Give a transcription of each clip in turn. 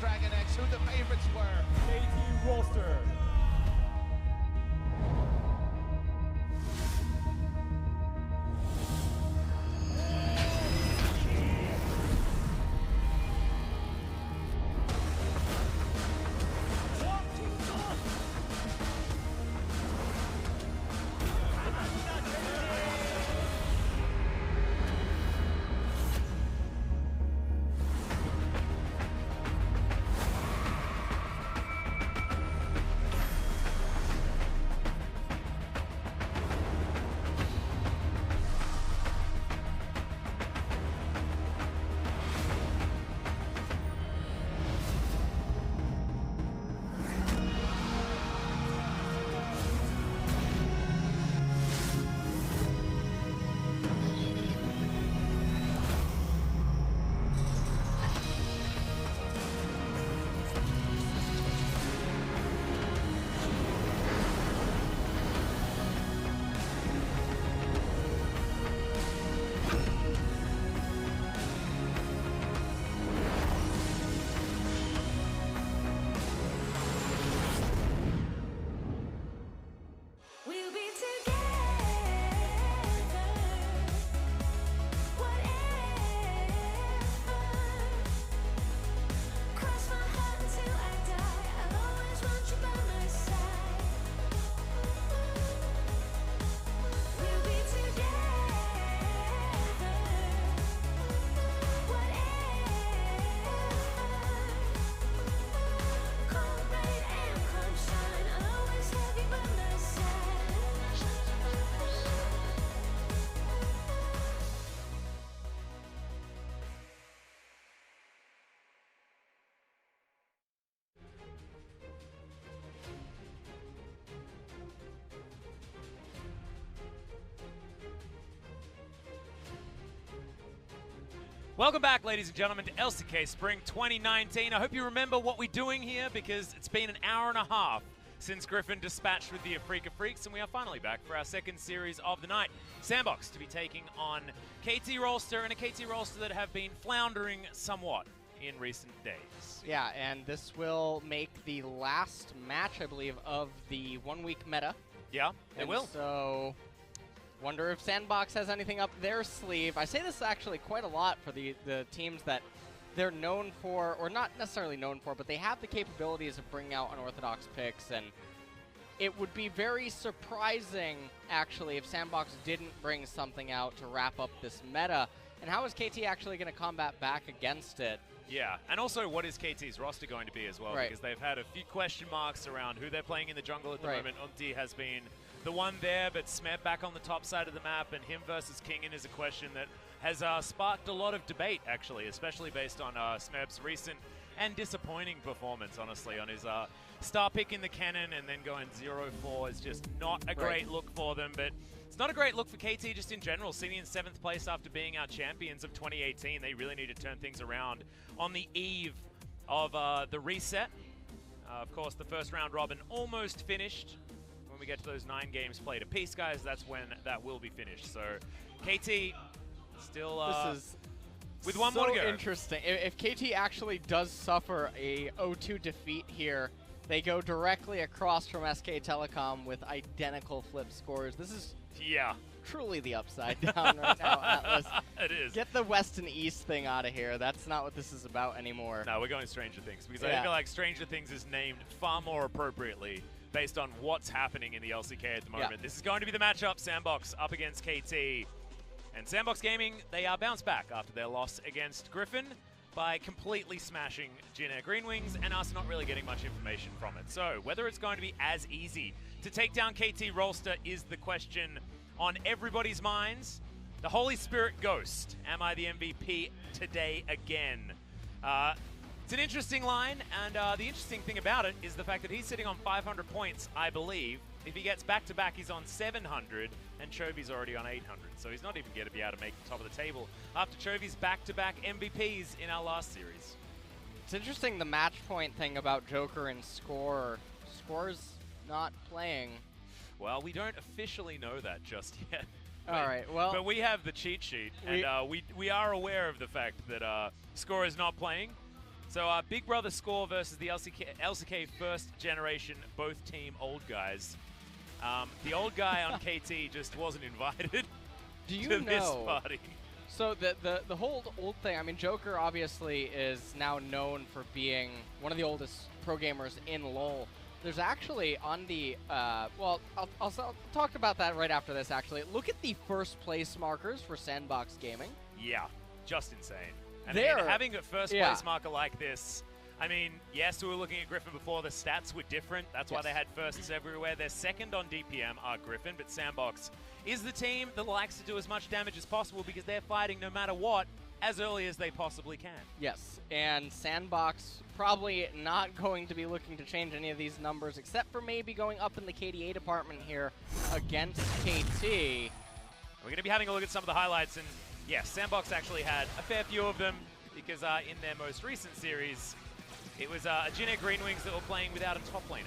Dragon X, who the favorites were. KT Rolster. Welcome back, ladies and gentlemen, to LCK Spring 2019. I hope you remember what we're doing here because it's been an hour and a half since Griffin dispatched with the FLICKR Freaks, and we are finally back for our second series of the night. SANDBOX to be taking on KT Rolster, and a KT Rolster that have been floundering somewhat in recent days. Yeah, and this will make the last match, I believe, of the 1 week meta. Yeah, it will. So, wonder if SANDBOX has anything up their sleeve. I say this actually quite a lot for the teams that they're known for, or not necessarily known for, but they have the capabilities of bringing out unorthodox picks, and it would be very surprising, actually, if SANDBOX didn't bring something out to wrap up this meta. And how is KT actually going to combat back against it? Yeah, and also what is KT's roster going to be as well, because they've had a few question marks around who they're playing in the jungle at the moment. UmTi has been the one there, but Smeb back on the top side of the map, and him versus Kingen is a question that has sparked a lot of debate, actually, especially based on Smeb's recent and disappointing performance, honestly, on his star pick in the cannon and then going 0-4 is just not a great look for them, but it's not a great look for KT just in general. Sitting in 7th place after being our champions of 2018, they really need to turn things around on the eve of the reset. Of course, the first round robin almost finished. When we get to those 9 games played apiece, guys, that's when that will be finished. So KT still this is with one more to go. Interesting. If KT actually does suffer a 0-2 defeat here, they go directly across from SK Telecom with identical flip scores. This is truly the upside down right now, Atlas. It is. Get the West and East thing out of here. That's not what this is about anymore. No, we're going Stranger Things, because I feel like Stranger Things is named far more appropriately based on what's happening in the LCK at the moment. This is going to be the matchup, SANDBOX up against KT. And SANDBOX Gaming, they are bounced back after their loss against Griffin by completely smashing Jin Air Green Wings and us not really getting much information from it. So whether it's going to be as easy to take down KT Rolster is the question on everybody's minds. The Holy Spirit Ghost, am I the MVP today again? It's an interesting line, and the interesting thing about it is the fact that he's sitting on 500 points, I believe. If he gets back-to-back, he's on 700, and Chovy's already on 800. So he's not even going to be able to make the top of the table after Chovy's back-to-back MVPs in our last series. It's interesting, the match point thing about Joker and Score. Score's not playing. Well, we don't officially know that just yet. All right, well. But we have the cheat sheet, and we are aware of the fact that Score is not playing. So Big Brother score versus the LCK first generation, both team old guys. The old guy on KT just wasn't invited to this party. So the whole old thing, I mean, Joker obviously is now known for being one of the oldest pro gamers in LoL. There's actually on the, well, I'll talk about that right after this, actually. Look at the first place markers for SANDBOX Gaming. Yeah, just insane. And having a first place marker like this, I mean, yes, we were looking at Griffin before. The stats were different. That's why they had firsts everywhere. They're second on DPM are Griffin, but SANDBOX is the team that likes to do as much damage as possible because they're fighting no matter what as early as they possibly can. Yes, and SANDBOX probably not going to be looking to change any of these numbers except for maybe going up in the KDA department here against KT. We're going to be having a look at some of the highlights, and yes, SANDBOX actually had a fair few of them because in their most recent series, it was Jin Green Wings that were playing without a top laner.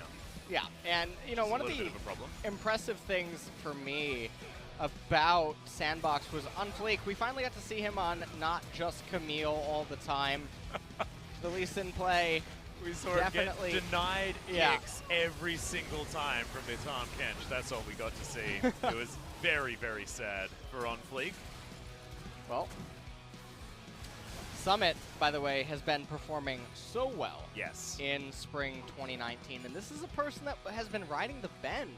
Yeah, and you know, one of the impressive things for me about SANDBOX was OnFleek. We finally got to see him on not just Camille all the time. The Lee Sin play. We saw him get denied kicks every single time from the Tahm Kench. That's all we got to see. It was very, very sad for OnFleek. Well, Summit, by the way, has been performing so well in spring 2019. And this is a person that has been riding the bench.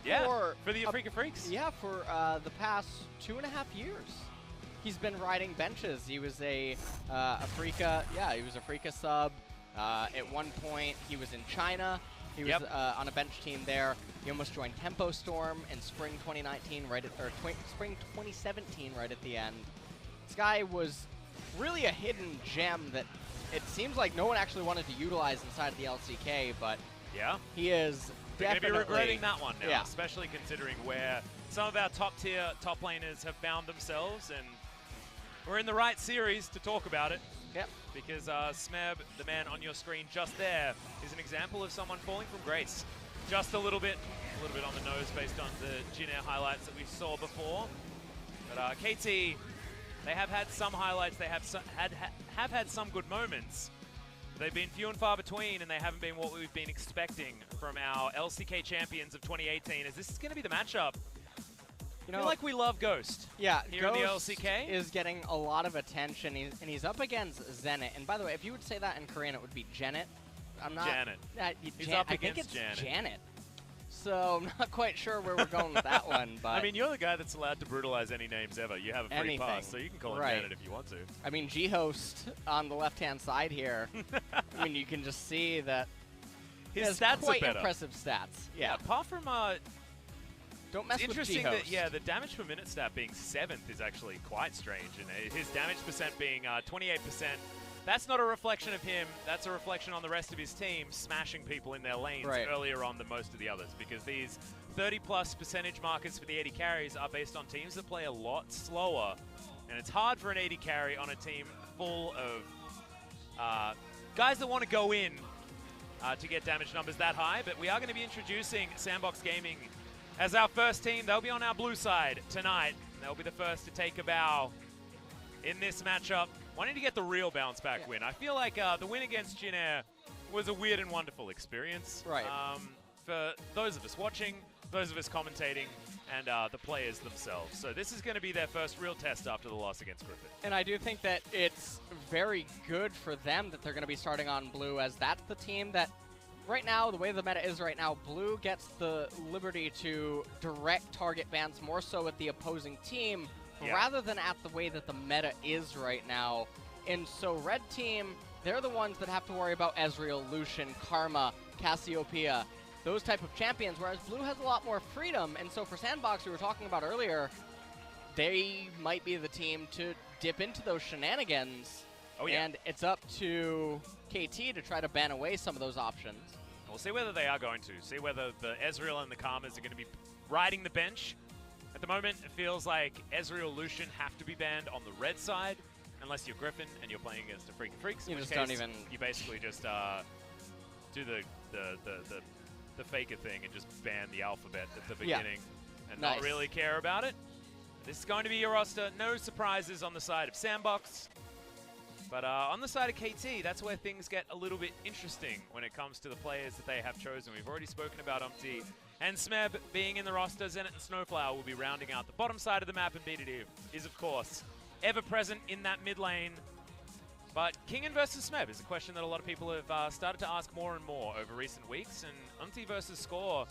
Yeah, for the Afrika Freaks. Yeah, for the past 2.5 years. He's been riding benches. He was a Afrika, he was a Afrika sub. At one point, he was in China. He was on a bench team there. He almost joined Tempo Storm in spring 2019, spring 2017, right at the end. This guy was really a hidden gem that it seems like no one actually wanted to utilize inside of the LCK, but he is definitely going to be regretting that one now, especially considering where some of our top-tier top laners have found themselves, and we're in the right series to talk about it. Because Smeb, the man on your screen just there, is an example of someone falling from grace. Just a little bit on the nose based on the Jin Air highlights that we saw before. But KT, they have had some highlights, they have had some good moments. They've been few and far between, and they haven't been what we've been expecting from our LCK champions of 2018, as this is going to be the matchup. You know, I feel like we love Ghost. Yeah, here in the LCK is getting a lot of attention, and he's up against Zenit. And by the way, if you would say that in Korean, it would be Janet. I'm not. Janet. He's up against Janet. Janet. So I'm not quite sure where we're going with that one. But I mean, you're the guy that's allowed to brutalize any names ever. You have a free pass, so you can call him Janet if you want to. I mean, G-Host on the left-hand side here. I mean, you can just see that his stats quite are better. Impressive stats. Yeah. Apart from don't mess with interesting G-Host. that the damage per minute stat being 7th is actually quite strange, and his damage percent being 28%. That's not a reflection of him. That's a reflection on the rest of his team smashing people in their lanes earlier on than most of the others, because these 30+ percentage markers for the 80 carries are based on teams that play a lot slower, and it's hard for an 80 carry on a team full of guys that want to go in to get damage numbers that high. But we are going to be introducing SANDBOX Gaming as our first team. They'll be on our blue side tonight. They'll be the first to take a bow in this matchup, wanting to get the real bounce back win. I feel like the win against Jin Air was a weird and wonderful experience. For those of us watching, those of us commentating, and the players themselves. So this is going to be their first real test after the loss against Griffin. And I do think that it's very good for them that they're going to be starting on blue, as that's the team that right now, the way the meta is right now, blue gets the liberty to direct target bans more so at the opposing team rather than at the way that the meta is right now. And so red team, they're the ones that have to worry about Ezreal, Lucian, Karma, Cassiopeia, those type of champions, whereas blue has a lot more freedom. And so for SANDBOX, we were talking about earlier, they might be the team to dip into those shenanigans. And it's up to KT to try to ban away some of those options. We'll see whether they are going to. See whether the Ezreal and the Karmas are going to be riding the bench. At the moment, it feels like Ezreal, Lucian have to be banned on the red side, unless you're Griffin and you're playing against a Freaky Freaks. You just don't even. You basically just do the faker thing and just ban the alphabet at the beginning and not really care about it. This is going to be your roster. No surprises on the side of SANDBOX. But on the side of KT, that's where things get a little bit interesting when it comes to the players that they have chosen. We've already spoken about UmTi and Smeb being in the roster. Zenit and SnowFlower will be rounding out the bottom side of the map, and BDD is, of course, ever present in that mid lane. But Kingen versus Smeb is a question that a lot of people have started to ask more and more over recent weeks, and UmTi versus Score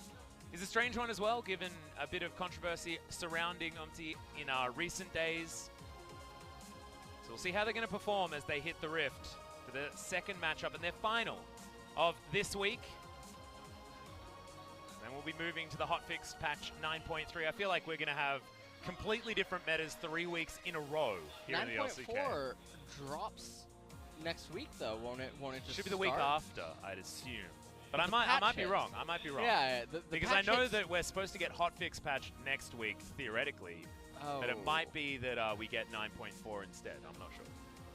is a strange one as well, given a bit of controversy surrounding UmTi in recent days. So we'll see how they're going to perform as they hit the Rift for the second matchup and their final of this week. Then we'll be moving to the hotfix patch 9.3. I feel like we're going to have completely different metas 3 weeks in a row here in the LCK. 9.4 drops next week, though, won't it? Just should be the week after, I'd assume. But I might be wrong. I might be wrong. Yeah, because I know that we're supposed to get hotfix patch next week, theoretically. Oh. But it might be that we get 9.4 instead. I'm not sure.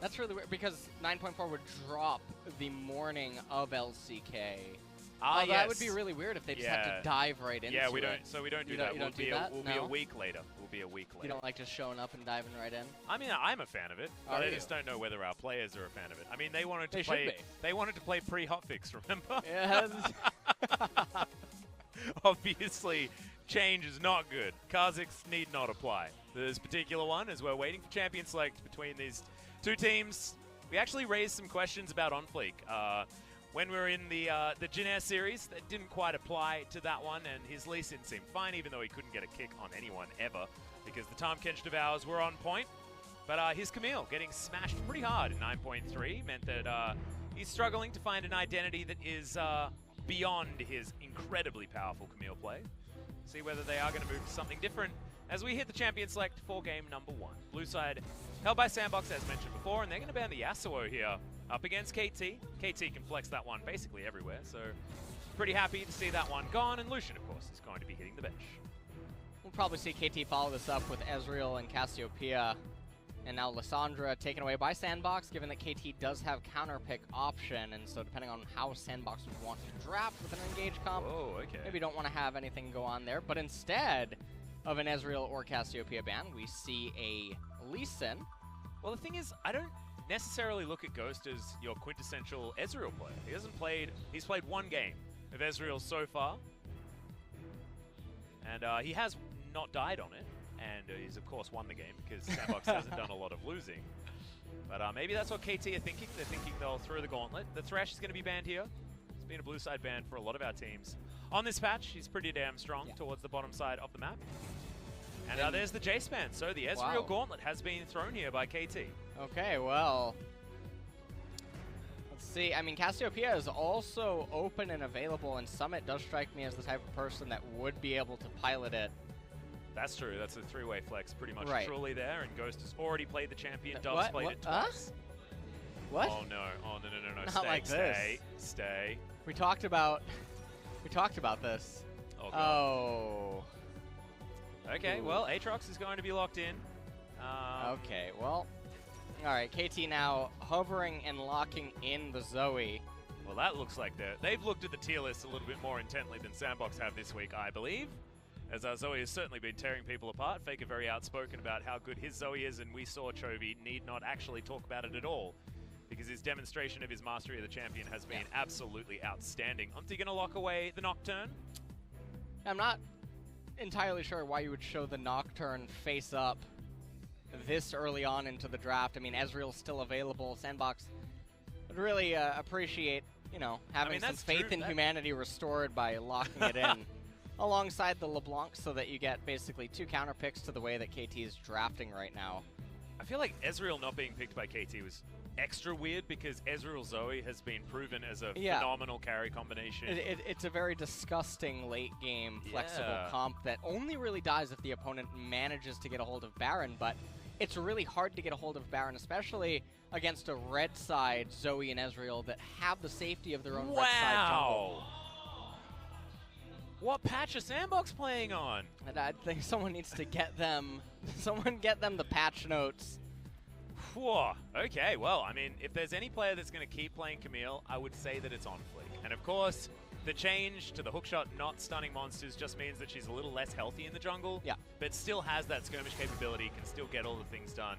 That's really weird because 9.4 would drop the morning of LCK. Yes. That would be really weird if they just had to dive right into it. Yeah, we don't. So we don't do that. We'll be a week later. We'll be a week later. You don't like just showing up and diving right in? I mean, I'm a fan of it, but I just don't know whether our players are a fan of it. I mean, they wanted to play. They wanted to play pre-hotfix. Remember? Yeah. Obviously, change is not good. Kha'Zix need not apply. This particular one, as we're waiting for champion select between these two teams, we actually raised some questions about OnFleek. When we were in the Jin series, that didn't quite apply to that one, and his Lee Sin seemed fine, even though he couldn't get a kick on anyone ever, because the Tahm Kench Devours were on point. But his Camille getting smashed pretty hard in 9.3 meant that he's struggling to find an identity that is beyond his incredibly powerful Camille play. See whether they are going to move to something different as we hit the champion select for game number 1. Blue side held by SANDBOX, as mentioned before, and they're going to ban the Yasuo here up against KT. KT can flex that one basically everywhere, so pretty happy to see that one gone. And Lucian, of course, is going to be hitting the bench. We'll probably see KT follow this up with Ezreal and Cassiopeia. And now Lissandra taken away by SANDBOX, given that KT does have counter pick option, and so depending on how SANDBOX would want to draft with an engage comp, maybe don't want to have anything go on there. But instead of an Ezreal or Cassiopeia ban, we see a Lee Sin. Well, the thing is, I don't necessarily look at Ghost as your quintessential Ezreal player. He's played one game of Ezreal so far, and he has not died on it. And he's, of course, won the game because SANDBOX hasn't done a lot of losing. But maybe that's what KT are thinking. They're thinking they'll throw the gauntlet. The Thresh is going to be banned here. It's been a blue side ban for a lot of our teams. On this patch, he's pretty damn strong towards the bottom side of the map. And there's the Jace ban. So the Ezreal gauntlet has been thrown here by KT. Okay, well, let's see. I mean, Cassiopeia is also open and available, and Summit does strike me as the type of person that would be able to pilot it. That's true. That's a three-way flex pretty much truly there, and Ghost has already played the champion. Dove's played it twice. What? Oh no. Oh no. Not like this. Stay. We talked about this. Oh God. Okay, well, Aatrox is going to be locked in. Okay, well, all right, KT now hovering and locking in the Zoe. Well, that looks like they've looked at the tier list a little bit more intently than SANDBOX have this week, I believe. As Zoe has certainly been tearing people apart. FLICKR very outspoken about how good his Zoe is, and we saw Chovy need not actually talk about it at all, because his demonstration of his mastery of the champion has been absolutely outstanding. UmTi going to lock away the Nocturne? I'm not entirely sure why you would show the Nocturne face up this early on into the draft. I mean, Ezreal's still available. SANDBOX would really appreciate, you know, having some faith in humanity restored by locking it in alongside the LeBlanc, so that you get basically 2 counter picks to the way that KT is drafting right now. I feel like Ezreal not being picked by KT was extra weird, because Ezreal Zoe has been proven as a phenomenal carry combination. It's a very disgusting late game flexible comp that only really dies if the opponent manages to get a hold of Baron, but it's really hard to get a hold of Baron, especially against a red side Zoe and Ezreal that have the safety of their own red side jungle. What patch is SANDBOX playing on? And I think someone needs to get them, the patch notes. Whoa. Okay, well, I mean, if there's any player that's going to keep playing Camille, I would say that it's OnFleek. And of course, the change to the hookshot not stunning monsters just means that she's a little less healthy in the jungle, but still has that skirmish capability, can still get all the things done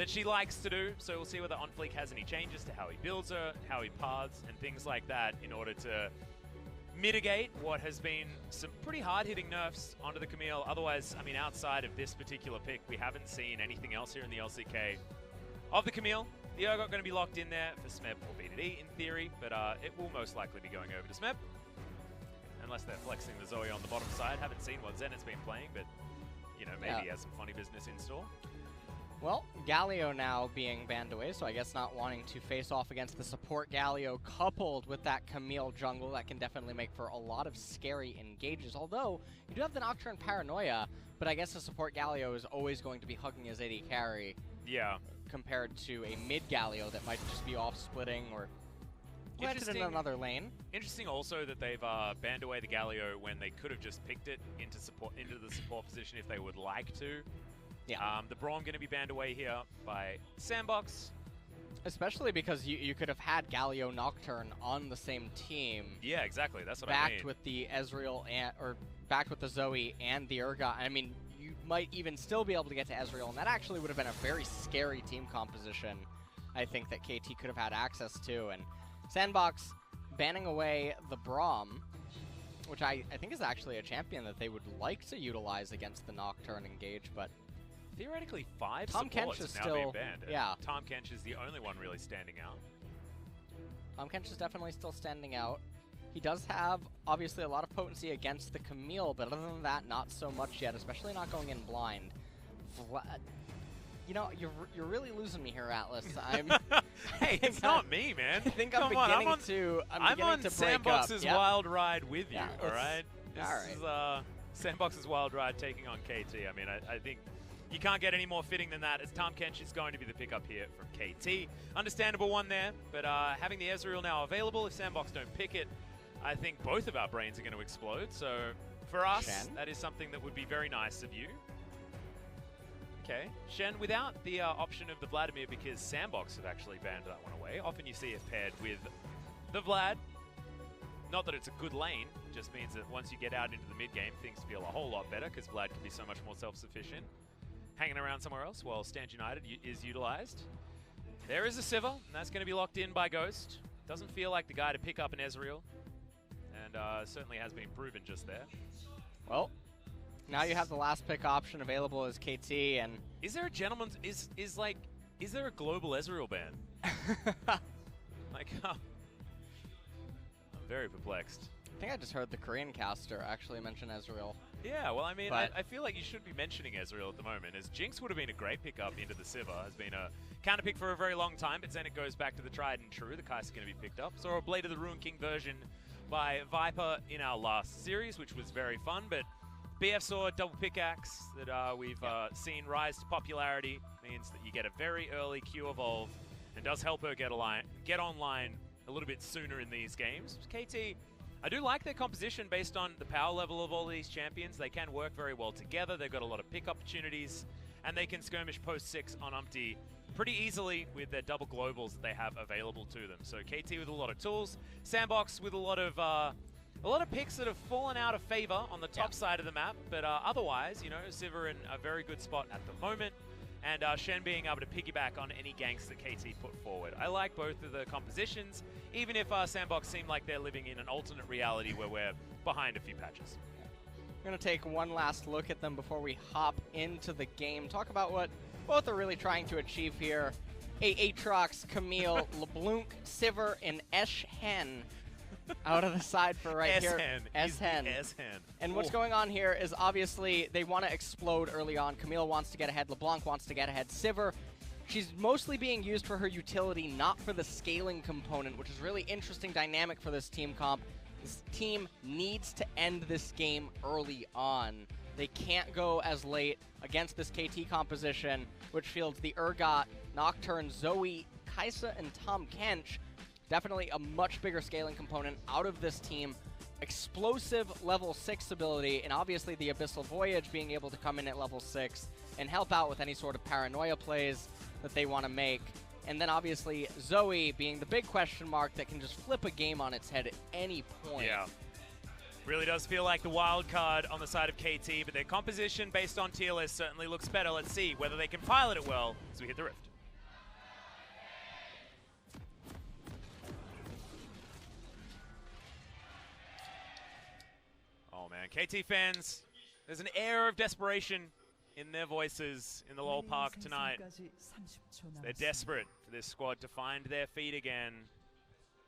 that she likes to do. So we'll see whether OnFleek has any changes to how he builds her, how he paths, and things like that in order to mitigate what has been some pretty hard-hitting nerfs onto the Camille. Otherwise, I mean, outside of this particular pick, we haven't seen anything else here in the LCK of the Camille. The Urgot going to be locked in there for Smeb or BDD in theory, but it will most likely be going over to Smeb. Unless they're flexing the Zoe on the bottom side. Haven't seen what Zenit's been playing, but, you know, maybe he has some funny business in store. Well, Galio now being banned away, so I guess not wanting to face off against the support Galio coupled with that Camille jungle, that can definitely make for a lot of scary engages. Although, you do have the Nocturne Paranoia, but I guess the support Galio is always going to be hugging his AD carry. Yeah. Compared to a mid Galio that might just be off-splitting or planted in another lane. Interesting also that they've banned away the Galio when they could have just picked it into the support position if they would like to. Yeah. The Braum going to be banned away here by SANDBOX. Especially because you could have had Galio Nocturne on the same team. Yeah, exactly. That's what I mean. Backed with the Ezreal or backed with the Zoe and the Urgot. I mean, you might even still be able to get to Ezreal, and that actually would have been a very scary team composition, I think, that KT could have had access to. And SANDBOX banning away the Braum, which I think is actually a champion that they would like to utilize against the Nocturne engage, but theoretically, 5 Tahm supports Kench is now still being banned. Yeah. Tahm Kench is the only one really standing out. Tahm Kench is definitely still standing out. He does have, obviously, a lot of potency against the Camille, but other than that, not so much yet, especially not going in blind. You know, you're really losing me here, Atlas. Hey, it's not me, man. I think I'm on to break SANDBOX's up. wild ride with you, Yeah, all right? This all right. is SANDBOX's wild ride taking on KT. I mean, I think you can't get any more fitting than that, as Tahm Kench is going to be the pickup here from KT. Understandable one there, but having the Ezreal now available, if SANDBOX don't pick it, I think both of our brains are going to explode. So for us, Shen? that is something that would be very nice of you. Okay, Shen without the option of the Vladimir, because SANDBOX have actually banned that one away. Often you see it paired with the Vlad. Not that it's a good lane, just means that once you get out into the mid-game, things feel a whole lot better, because Vlad can be so much more self-sufficient. Hanging around somewhere else while Stand United is utilized. There is a Sivir, and that's going to be locked in by Ghost. Doesn't feel like the guy to pick up an Ezreal, and certainly has been proven just there. Well, now you have the last pick option available as KT, and is there a gentleman's is there a global Ezreal ban? Like, I'm very perplexed. I think I just heard the Korean caster actually mention Ezreal. Yeah, well, I mean, I feel like you should be mentioning Ezreal at the moment, as Jinx would have been a great pickup into the Sivir. Has been a counter pick for a very long time, but then it goes back to the tried and true. The Kai'Sa's going to be picked up. Saw a Blade of the Ruin King version by Viper in our last series, which was very fun, but BF Sword, double pickaxe that we've seen rise to popularity means that you get a very early Q evolve and does help her get online a little bit sooner in these games. KT, I do like their composition based on the power level of all these champions. They can work very well together. They've got a lot of pick opportunities, and they can skirmish post 6 on UmTi pretty easily with their double globals that they have available to them. So KT with a lot of tools, SANDBOX with a lot of picks that have fallen out of favor on the top side of the map, but otherwise, you know, Sivir in a very good spot at the moment, and Shen being able to piggyback on any ganks that KT put forward. I like both of the compositions, even if SANDBOX seem like they're living in an alternate reality where we're behind a few patches. We're going to take one last look at them before we hop into the game. Talk about what both are really trying to achieve here. Aatrox, Camille, LeBlanc, Sivir, and Shen out of the side for right here. S-Hen. And what's going on here is obviously they want to explode early on. Camille wants to get ahead. LeBlanc wants to get ahead. Sivir, she's mostly being used for her utility, not for the scaling component, which is really interesting dynamic for this team comp. This team needs to end this game early on. They can't go as late against this KT composition, which fields the Urgot, Nocturne, Zoe, Kai'Sa, and Tahm Kench. Definitely a much bigger scaling component out of this team. Explosive level 6 ability, and obviously the Abyssal Voyage being able to come in at level 6 and help out with any sort of paranoia plays that they want to make. And then obviously Zoe being the big question mark that can just flip a game on its head at any point. Yeah. Really does feel like the wild card on the side of KT, but their composition based on tier list certainly looks better. Let's see whether they can pilot it well as we hit the Rift. man. KT fans, there's an air of desperation in their voices in the LoL Park tonight. They're desperate for this squad to find their feet again.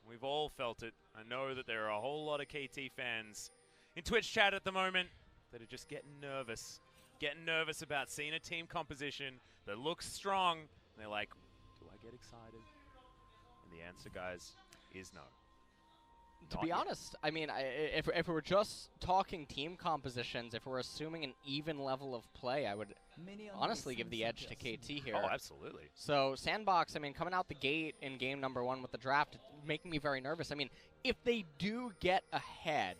We've all felt it. I know that there are a whole lot of KT fans in Twitch chat at the moment that are just getting nervous about seeing a team composition that looks strong. And they're like, do I get excited? And the answer, guys, is no. To be honest, I mean, if we were just talking team compositions, if we're assuming an even level of play, I would honestly give the edge to KT here. Oh, absolutely. So SANDBOX, I mean, coming out the gate in game number 1 with the draft, it's making me very nervous. I mean, if they do get ahead,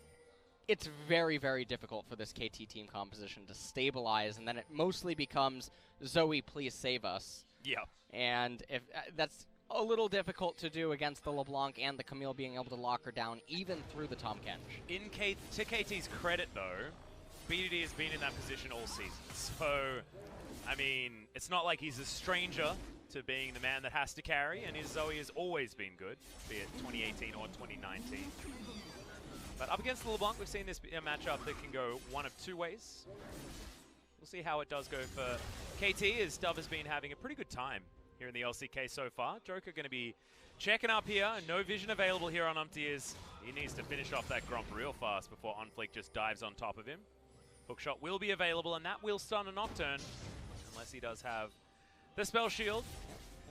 it's very, very difficult for this KT team composition to stabilize, and then it mostly becomes, Zoe, please save us. Yeah. And if that's a little difficult to do against the LeBlanc and the Camille being able to lock her down even through the Tahm Kench. To KT's credit, though, BDD has been in that position all season. So, I mean, it's not like he's a stranger to being the man that has to carry, and his Zoe has always been good, be it 2018 or 2019. But up against the LeBlanc, we've seen this be a matchup that can go one of two ways. We'll see how it does go for KT, as Dove has been having a pretty good time here in the LCK so far. Joker going to be checking up here. No vision available here on UmTi, as he needs to finish off that Gromp real fast before OnFleek just dives on top of him. Hookshot will be available, and that will stun a Nocturne, unless he does have the spell shield.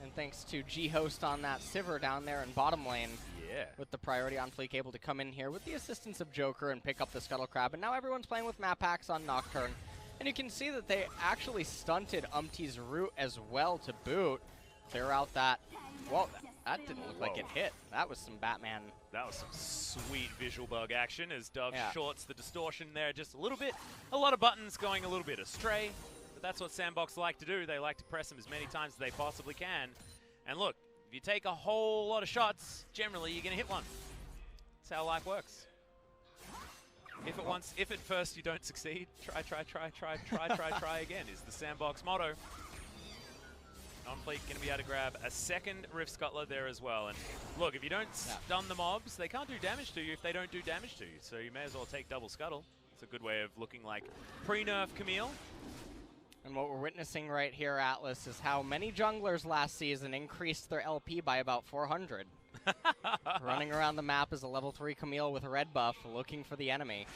And thanks to G-Host on that Sivir down there in bottom lane. Yeah. With the priority on Fleek able to come in here with the assistance of Joker and pick up the Scuttle Crab. And now everyone's playing with map hacks on Nocturne. And you can see that they actually stunted UmTi's route as well to boot. Clear out that. Well, that didn't look like it hit. That was some Batman. That was some sweet visual bug action as Dove shorts the distortion there just a little bit. A lot of buttons going a little bit astray. But that's what SANDBOX like to do. They like to press them as many times as they possibly can. And look, if you take a whole lot of shots, generally you're going to hit one. That's how life works. If at first you don't succeed, try again is the SANDBOX motto. OnFleek going to be able to grab a second Rift Scuttler there as well. And look, if you don't stun the mobs, they can't do damage to you if they don't do damage to you. So you may as well take double Scuttle. It's a good way of looking like pre-nerf Camille. And what we're witnessing right here, Atlas, is how many junglers last season increased their LP by about 400. Running around the map is a level 3 Camille with a red buff, looking for the enemy.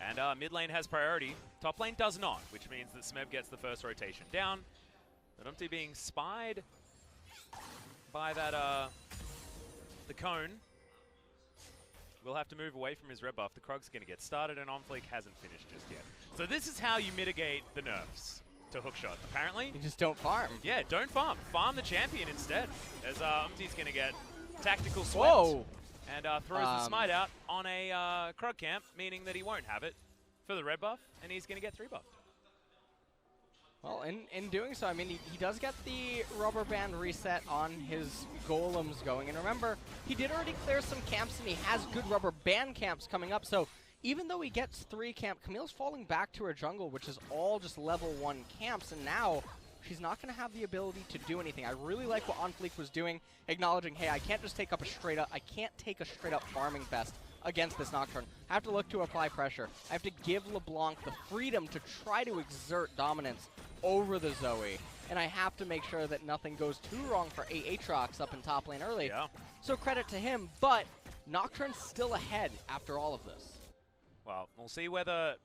And mid lane has priority. Top lane does not, which means that Smeb gets the first rotation down. But UmTi being spied by that, the cone. Will have to move away from his red buff. The Krug's going to get started, and OnFleek hasn't finished just yet. So this is how you mitigate the nerfs to hookshot. Apparently, you just don't farm. Yeah, don't farm. Farm the champion instead. As UmTi's going to get tactical swept. Whoa! And throws the smite out on a Krug camp, meaning that he won't have it for the red buff, and he's going to get 3 buffed. Well, in doing so, I mean, he does get the rubber band reset on his golems going. And remember, he did already clear some camps, and he has good rubber band camps coming up. So even though he gets 3 camp, Camille's falling back to her jungle, which is all just level 1 camps. And now she's not going to have the ability to do anything. I really like what OnFleek was doing, acknowledging, hey, I can't just take up a straight up, I can't take a straight up farming fest against this Nocturne. I have to look to apply pressure. I have to give LeBlanc the freedom to try to exert dominance over the Zoe. And I have to make sure that nothing goes too wrong for Aatrox up in top lane early. Yeah. So credit to him, but Nocturne's still ahead after all of this. Well, we'll see whether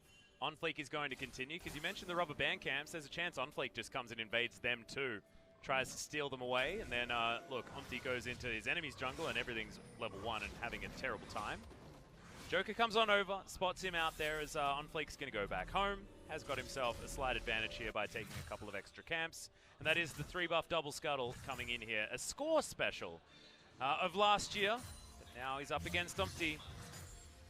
OnFleek is going to continue, because you mentioned the rubber band camps. There's a chance OnFleek just comes and invades them too. Tries to steal them away, and then, look, UmTi goes into his enemy's jungle, and everything's level 1 and having a terrible time. Joker comes on over, spots him out there as OnFleek's going to go back home. Has got himself a slight advantage here by taking a couple of extra camps. And that is the 3-buff double Scuttle coming in here. A score special of last year. But now he's up against UmTi.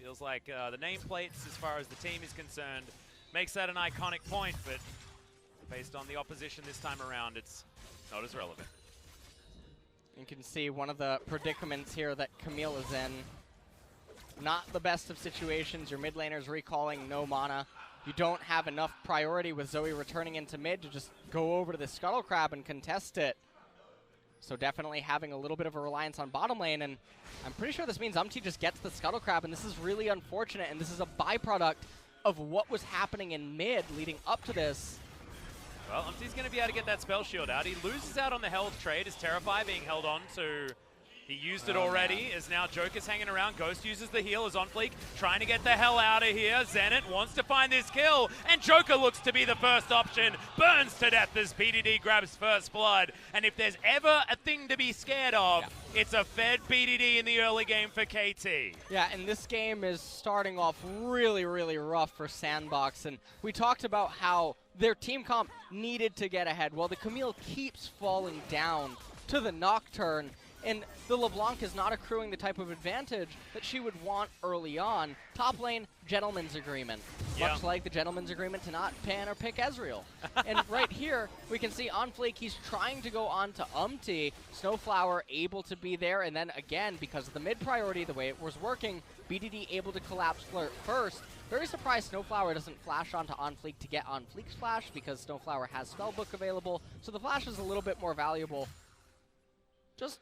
Feels like the nameplates, as far as the team is concerned, makes that an iconic point. But based on the opposition this time around, it's not as relevant. You can see one of the predicaments here that Camille is in. Not the best of situations. Your mid laner's recalling, no mana. You don't have enough priority with Zoe returning into mid to just go over to the Scuttle Crab and contest it. So definitely having a little bit of a reliance on bottom lane, and I'm pretty sure this means UmTi just gets the Scuttle Crab, and this is really unfortunate, and this is a byproduct of what was happening in mid leading up to this. Well, UmTi's going to be able to get that spell shield out. He loses out on the health trade. Is Terrify being held on to... He used it already, as now Joker's hanging around. Ghost uses the heal as OnFleek, trying to get the hell out of here. Zenit wants to find this kill, and Joker looks to be the first option. Burns to death as PDD grabs first blood. And if there's ever a thing to be scared of, it's a fed PDD in the early game for KT. Yeah, and this game is starting off really, really rough for SANDBOX, and we talked about how their team comp needed to get ahead. Well, the Camille keeps falling down to the Nocturne, and the LeBlanc is not accruing the type of advantage that she would want early on. Top lane, gentleman's agreement. Much like the gentleman's agreement to not pan or pick Ezreal. And right here, we can see OnFleek, he's trying to go on to UmTi. SnowFlower able to be there, and then again, because of the mid priority, the way it was working, BDD able to collapse Flirt first. Very surprised SnowFlower doesn't flash onto OnFleek to get OnFleek's flash, because SnowFlower has Spellbook available, so the flash is a little bit more valuable. Just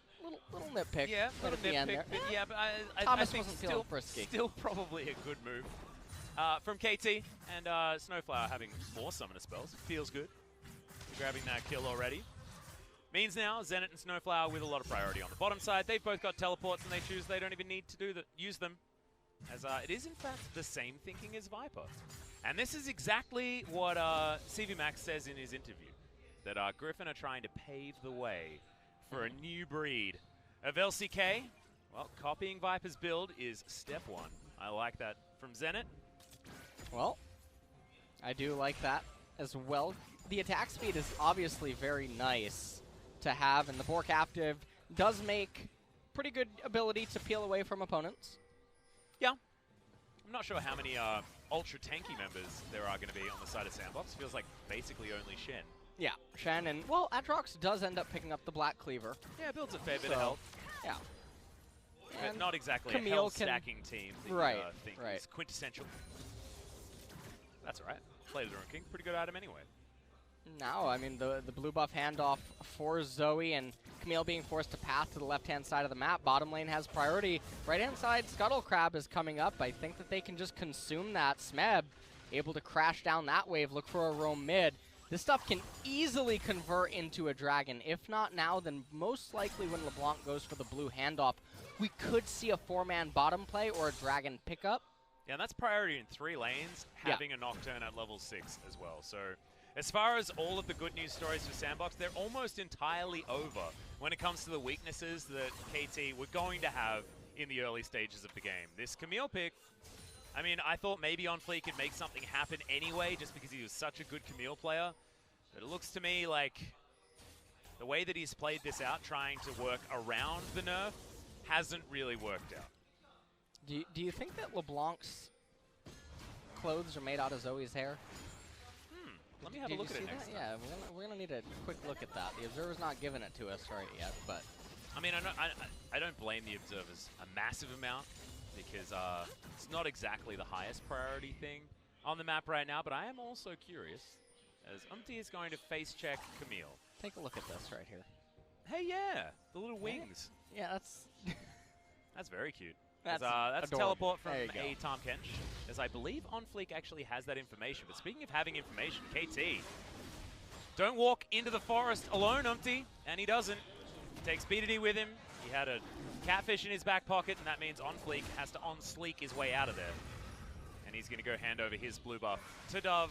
little nitpick. Yeah, little nitpick. But yeah, but I think still probably a good move from KT, and SnowFlower having more summoner spells. Feels good. Grabbing that kill already. Means now Zenit and SnowFlower with a lot of priority on the bottom side. They've both got teleports, and they choose they don't even need to use them, as it is in fact the same thinking as Viper. And this is exactly what CV Max says in his interview, that Griffin are trying to pave the way for a new breed of LCK. Well, copying Viper's build is step one. I like that from Zenit. Well, I do like that as well. The attack speed is obviously very nice to have, and the Boar Captive does make pretty good ability to peel away from opponents. Yeah. I'm not sure how many ultra tanky members there are going to be on the side of SANDBOX. Feels like basically only Shen. Yeah, Shen, and, well, Aatrox does end up picking up the Black Cleaver. Yeah, builds a fair bit of health. Yeah. But and not exactly Camille a health-stacking team that you think is quintessential. That's all right. Play the Rune King. Pretty good item anyway. No, I mean, the blue buff handoff for Zoe, and Camille being forced to path to the left-hand side of the map. Bottom lane has priority. Right-hand side, Scuttle Crab is coming up. I think that they can just consume that. Smeb able to crash down that wave, look for a roam mid. This stuff can easily convert into a dragon. If not now, then most likely when LeBlanc goes for the blue handoff, we could see a 4-man bottom play or a dragon pickup. Yeah, and that's priority in 3 lanes, having a Nocturne at level 6 as well. So as far as all of the good news stories for SANDBOX, they're almost entirely over when it comes to the weaknesses that KT were going to have in the early stages of the game. This Camille pick, I mean, I thought maybe OnFleek could make something happen anyway, just because he was such a good Camille player. But it looks to me like the way that he's played this out, trying to work around the nerf, hasn't really worked out. Do you think that LeBlanc's clothes are made out of Zoe's hair? Let me have a look at it next time. Yeah, we're gonna need a quick look at that. The Observer's not giving it to us right yet, but I mean, I don't blame the Observers a massive amount, because it's not exactly the highest priority thing on the map right now, but I am also curious, as UmTi is going to face check Camille. Take a look at this right here. Hey, yeah, the little wings. Yeah, that's that's very cute. That's a teleport from a Tahm Kench, as I believe OnFleek actually has that information. But speaking of having information, KT, don't walk into the forest alone, UmTi, and he doesn't. He takes BDD with him. He had a catfish in his back pocket, and that means OnFleek has to on-sleek his way out of there. And he's going to go hand over his blue buff to Dove.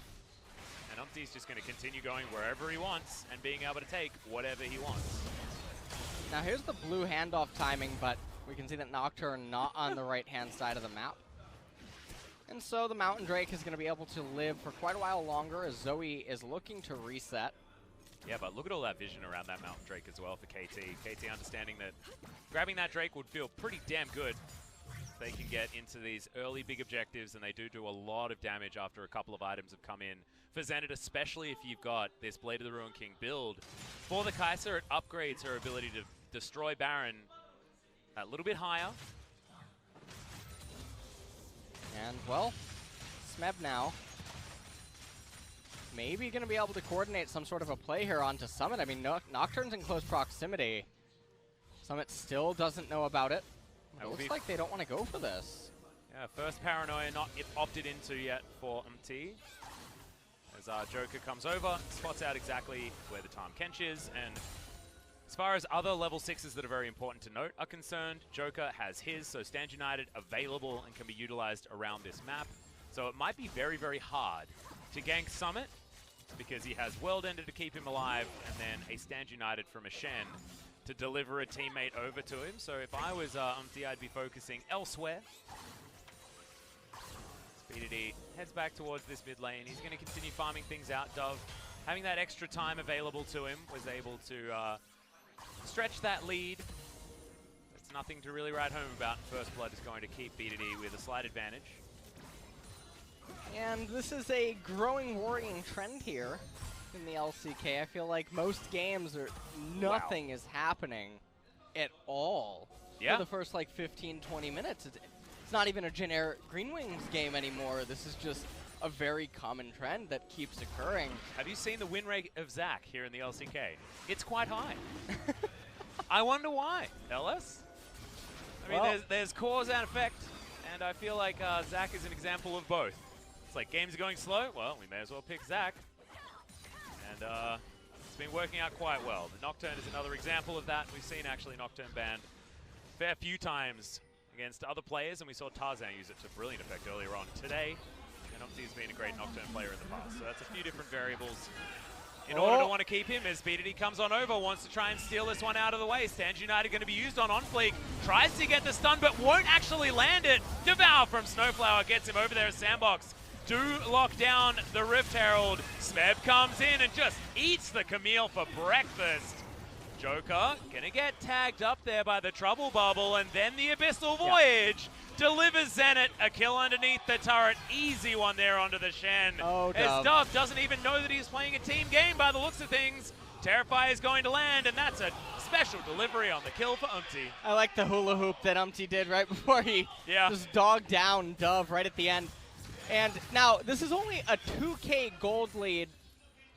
And UmTi's just going to continue going wherever he wants and being able to take whatever he wants. Now here's the blue handoff timing, but we can see that Nocturne not on the right-hand side of the map. And so the Mountain Drake is going to be able to live for quite a while longer as Zoe is looking to reset. Yeah, but look at all that vision around that Mountain Drake as well for KT. KT understanding that grabbing that Drake would feel pretty damn good. They can get into these early big objectives, and they do a lot of damage after a couple of items have come in. For Zenit, especially if you've got this Blade of the Ruined King build, for the Kai'Sa, it upgrades her ability to destroy Baron a little bit higher. And, well, Smeb now maybe going to be able to coordinate some sort of a play here onto Summit. I mean, Nocturne's in close proximity. Summit still doesn't know about it. It looks be like they don't want to go for this. Yeah, first paranoia not opted into yet for UmTi. As Joker comes over, spots out exactly where the Tahm Kench is, and as far as other level 6s that are very important to note are concerned, Joker has his, so Stand United available and can be utilized around this map. So it might be very, very hard to gank Summit because he has World Ender to keep him alive and then a Stand United from a Shen to deliver a teammate over to him. So if I was UmTi, I'd be focusing elsewhere. BDD heads back towards this mid lane. He's going to continue farming things out. Dove, having that extra time available to him, was able to stretch that lead. That's nothing to really write home about. First Blood is going to keep BDD with a slight advantage. And this is a growing worrying trend here in the LCK. I feel like most games are nothing is happening at all for the first like 15-20 minutes. It's not even a generic Green Wings game anymore. This is just a very common trend that keeps occurring. Have you seen the win rate of Zach here in the LCK? It's quite high. I wonder why. Tell us. I mean, there's cause and effect, and I feel like Zach is an example of both. It's like games are going slow. Well, we may as well pick Zach. And it's been working out quite well. The Nocturne is another example of that. We've seen actually Nocturne banned a fair few times against other players, and we saw Tarzan use it to brilliant effect earlier on today. And UmTi has been a great Nocturne player in the past. So that's a few different variables. In order to want to keep him, as BDD comes on over, wants to try and steal this one out of the way. Stand United going to be used on OnFleek. Tries to get the stun, but won't actually land it. Devour from SnowFlower gets him over there as SANDBOX. Do lock down the Rift Herald. Smeb comes in and just eats the Camille for breakfast. Joker gonna get tagged up there by the Trouble Bubble, and then the Abyssal Voyage delivers Zenit a kill underneath the turret. Easy one there onto the Shen. As Dove doesn't even know that he's playing a team game by the looks of things. Terrify is going to land, and that's a special delivery on the kill for UmTi. I like the hula hoop that UmTi did right before he just dogged down Dove right at the end. And now, this is only a 2K gold lead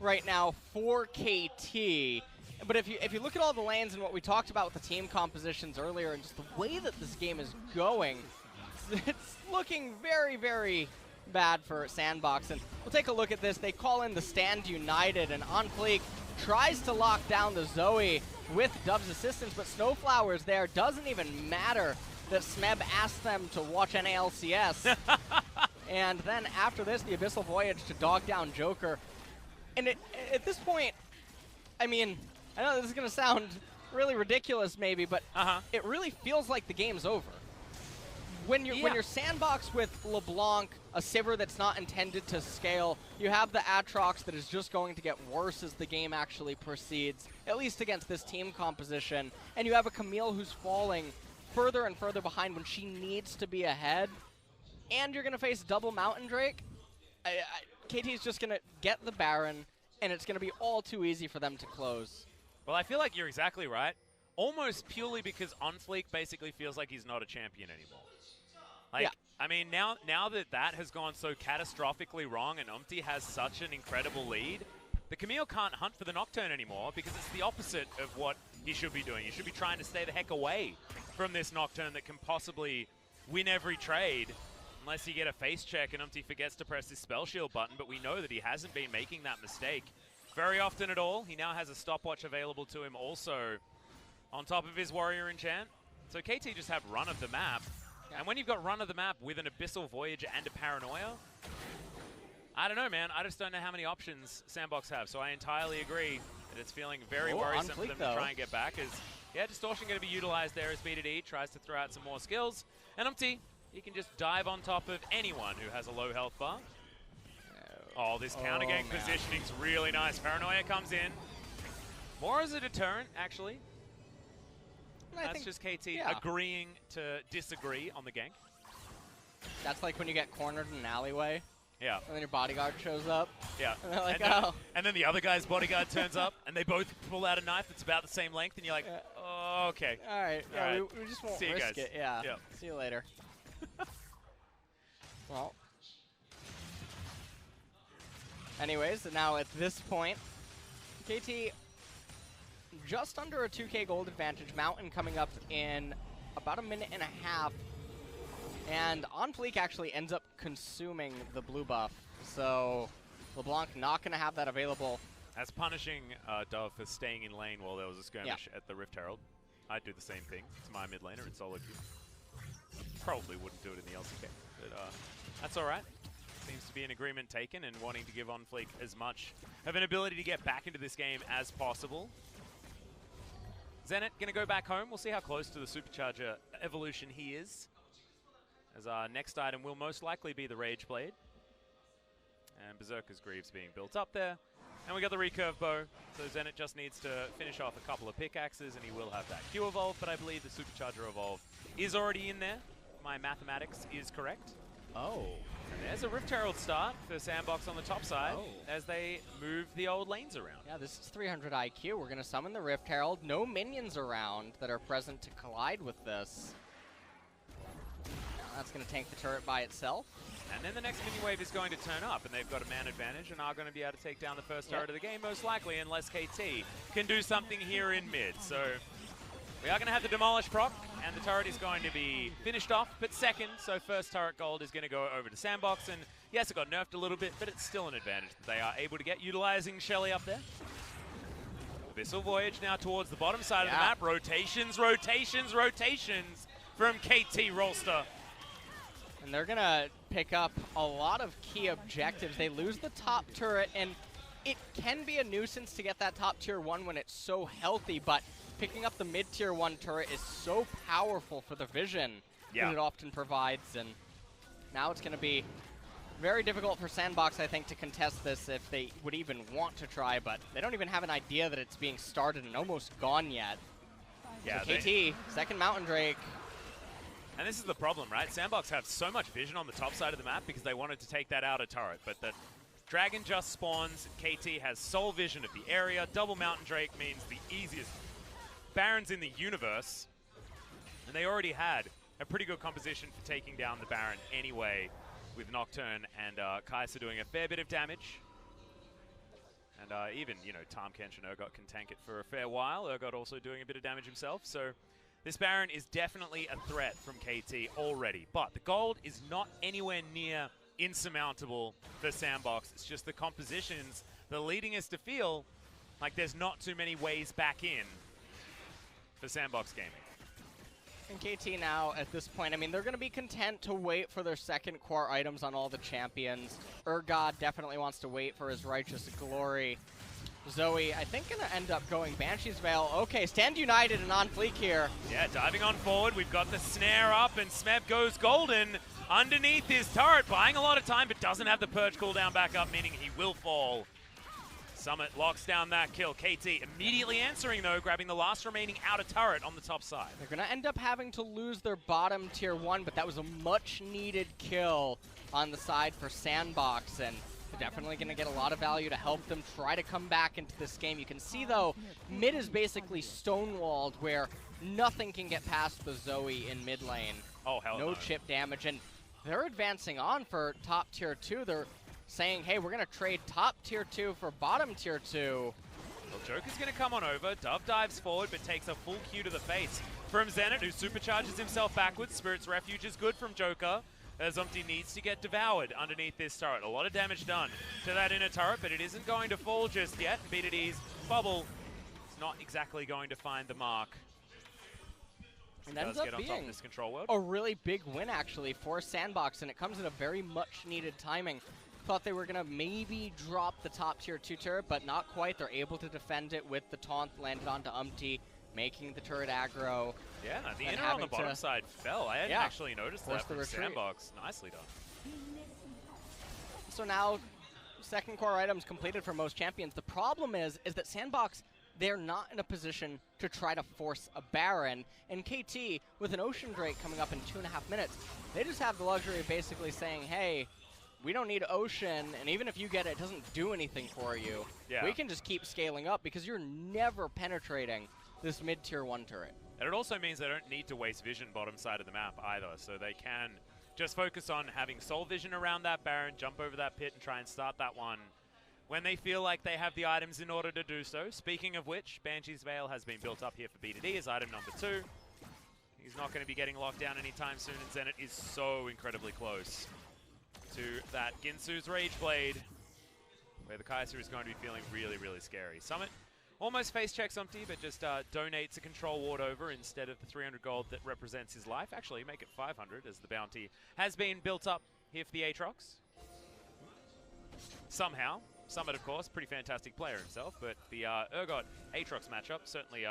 right now for KT. But if you look at all the lanes and what we talked about with the team compositions earlier and just the way that this game is going, it's looking very, very bad for SANDBOX. And we'll take a look at this. They call in the Stand United, and OnFleek tries to lock down the Zoe with Dove's assistance, but SnowFlower is there. Doesn't even matter that Smeb asked them to watch NALCS. And then after this, the Abyssal Voyage to dog down Joker. And at this point, I mean, I know this is going to sound really ridiculous maybe, but it really feels like the game's over. When you're SANDBOX with LeBlanc, a Sivir that's not intended to scale, you have the Aatrox that is just going to get worse as the game actually proceeds, at least against this team composition, and you have a Camille who's falling further and further behind when she needs to be ahead, and you're going to face double Mountain Drake. KT's just going to get the Baron, and it's going to be all too easy for them to close. Well, I feel like you're exactly right. Almost purely because OnFleek basically feels like he's not a champion anymore. Like, I mean, now that has gone so catastrophically wrong and UmTi has such an incredible lead, the Camille can't hunt for the Nocturne anymore because it's the opposite of what he should be doing. He should be trying to stay the heck away from this Nocturne that can possibly win every trade unless you get a face check and UmTi forgets to press his spell shield button, but we know that he hasn't been making that mistake very often at all. He now has a stopwatch available to him also on top of his Warrior Enchant. So KT just have run of the map. And when you've got run of the map with an Abyssal Voyage and a Paranoia, I don't know, man. I just don't know how many options SANDBOX have. So I entirely agree that it's feeling very worrisome for them to try and get back. As Distortion going to be utilized there as BDD tries to throw out some more skills. And UmTi, he can just dive on top of anyone who has a low health bar. Oh, this counter gank positioning's really nice. Paranoia comes in. More as a deterrent, actually. That's just KT agreeing to disagree on the gank. That's like when you get cornered in an alleyway. Yeah. And then your bodyguard shows up. Yeah. And they're like, and then the other guy's bodyguard turns up, and they both pull out a knife that's about the same length, and you're like, oh, okay. All right. Yeah, all right. We just won't risk it. Yeah. See you later. Well. Anyways, now at this point, KT just under a 2K gold advantage. Mountain coming up in about a minute and a half. And OnFleek actually ends up consuming the blue buff. So LeBlanc not going to have that available. As punishing Dove for staying in lane while there was a skirmish at the Rift Herald. I'd do the same thing to my mid laner in solo queue. Probably wouldn't do it in the LCK, but that's all right. Seems to be an agreement taken and wanting to give OnFleek as much of an ability to get back into this game as possible. Zenit going to go back home. We'll see how close to the Supercharger evolution he is. As our next item will most likely be the Rage Blade. And Berserker's Greaves being built up there. And we got the Recurve Bow. So Zenit just needs to finish off a couple of pickaxes and he will have that Q evolve, but I believe the Supercharger evolve is already in there. My mathematics is correct. Oh. And there's a Rift Herald start for SANDBOX on the top side as they move the old lanes around. Yeah, this is 300 IQ. We're going to summon the Rift Herald. No minions around that are present to collide with this. That's going to tank the turret by itself. And then the next mini wave is going to turn up, and they've got a man advantage and are going to be able to take down the first turret of the game, most likely, unless KT can do something here in mid. So we are going to have the Demolish proc, and the turret is going to be finished off, but second, so first turret gold is going to go over to SANDBOX, and yes, it got nerfed a little bit, but it's still an advantage that they are able to get, utilizing Shelly up there. Abyssal Voyage now towards the bottom side of the map. Rotations, rotations, rotations from KT Rolster. And they're going to pick up a lot of key objectives. They lose the top turret, and it can be a nuisance to get that top tier 1 when it's so healthy, but picking up the mid tier 1 turret is so powerful for the vision that it often provides. And now it's going to be very difficult for SANDBOX, I think, to contest this if they would even want to try, but they don't even have an idea that it's being started and almost gone yet. Yeah, so KT, second Mountain Drake. And this is the problem, right? SANDBOX have so much vision on the top side of the map because they wanted to take that outer turret, but the Dragon just spawns. KT has sole vision of the area. Double Mountain Drake means the easiest Barons in the universe. And they already had a pretty good composition for taking down the Baron anyway, with Nocturne and Kai'Sa doing a fair bit of damage. And even, you know, Tahm, Kench, and Urgot can tank it for a fair while. Urgot also doing a bit of damage himself, so this Baron is definitely a threat from KT already, but the gold is not anywhere near insurmountable for SANDBOX. It's just the compositions that are leading us to feel like there's not too many ways back in for SANDBOX Gaming. And KT now, at this point, I mean, they're going to be content to wait for their second core items on all the champions. Urgot definitely wants to wait for his Righteous Glory. Zoe, I think, going to end up going Banshee's Veil. Okay, stand united and OnFleek here. Yeah, diving on forward. We've got the snare up, and Smeb goes golden underneath his turret, buying a lot of time, but doesn't have the Purge cooldown back up, meaning he will fall. Summit locks down that kill. KT immediately answering, though, grabbing the last remaining outer turret on the top side. They're going to end up having to lose their bottom tier 1, but that was a much-needed kill on the side for SANDBOX, and they're definitely going to get a lot of value to help them try to come back into this game. You can see, though, mid is basically stonewalled, where nothing can get past the Zoe in mid lane. Oh, hell no. No chip damage, and they're advancing on for top tier 2. They're saying, hey, we're going to trade top tier 2 for bottom tier 2. Well, Joker's going to come on over. Dove dives forward, but takes a full Q to the face from Zenit, who supercharges himself backwards. Spirit's Refuge is good from Joker, as UmTi needs to get devoured underneath this turret. A lot of damage done to that inner turret, but it isn't going to fall just yet. Beat at ease. Bubble is not exactly going to find the mark. And ends up being this control world. A really big win, actually, for SANDBOX, and it comes at a very much-needed timing. Thought they were going to maybe drop the top tier 2 turret, but not quite. They're able to defend it with the taunt landed onto UmTi, making the turret aggro. Yeah, the inner on the bottom side fell. I hadn't actually noticed that from SANDBOX. Nicely done. So now, second core items completed for most champions. The problem is that SANDBOX, they're not in a position to try to force a Baron. And KT, with an Ocean Drake coming up in 2.5 minutes, they just have the luxury of basically saying, hey, we don't need Ocean, and even if you get it, it doesn't do anything for you. Yeah. We can just keep scaling up because you're never penetrating this mid-tier 1 turret. And it also means they don't need to waste vision bottom side of the map either, so they can just focus on having soul vision around that Baron, jump over that pit, and try and start that one when they feel like they have the items in order to do so. Speaking of which, Banshee's Veil has been built up here for B2D as item number 2. He's not going to be getting locked down anytime soon, and Zenit is so incredibly close to that Ginsu's Rage Blade, where the Kai'Sa is going to be feeling really, really scary. Summit almost face checks UmTi, but just donates a control ward over instead of the 300 gold that represents his life. Actually, make it 500 as the bounty has been built up here for the Aatrox. Somehow. Summit, of course, pretty fantastic player himself, but the Urgot Aatrox matchup certainly